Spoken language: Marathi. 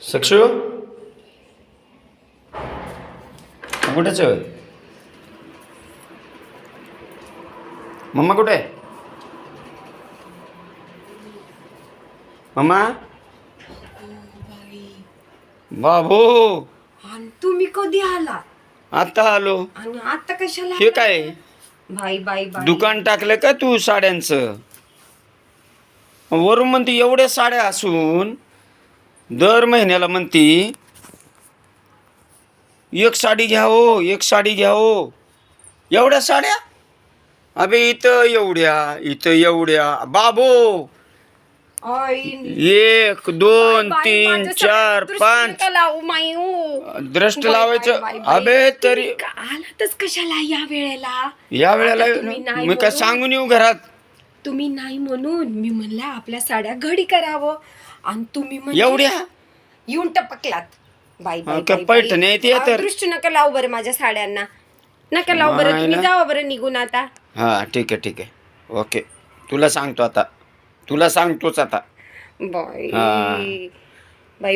सक्षू कुठेच आहे? मम्मा कुठे आहे? मम्मा बाबू आणि तुम्ही कधी आला आता आलो. आणि आता कशाला हे काय बाई बाई बाई दुकान टाकलं का तू साड्यांचं? वरून म्हणती एवढ्या साड्या असून दर महिन्याला म्हणती एक साडी घ्या हो, एक साडी घ्या हो. एवढ्या साड्या? अबे इथं एवढ्या बाबो. आई, एक दोन बाई, तीन माझ्या चार सगळ्या पाच दृष्टीने का लावू माई हो? दृष्ट बाई, लावायचं. बाई, बाई, अबे तरी तुम्ही का आलातच कशाला या वेळेला? या वेळेला आता तुम्ही नाही मी काय म्हणून- सांगून येऊ घरात? तुम्ही नाही म्हणून मी म्हणलं आपल्या साड्या घडी करावं आणि तुम्ही म्हणजे एवढ्या येऊन टपकलात. बाई बाई, का बाई, पैठणी बाई. आहे ते तर. दृष्टी नका लावू बरं माझ्या साड्यांना. नका लावू बरं, नाही तुम्ही ना. जावा बरं निघून आता. हा ठीक आहे ओके. तुला सांगतो आता, तुला सांगतोच आता. बाई हा.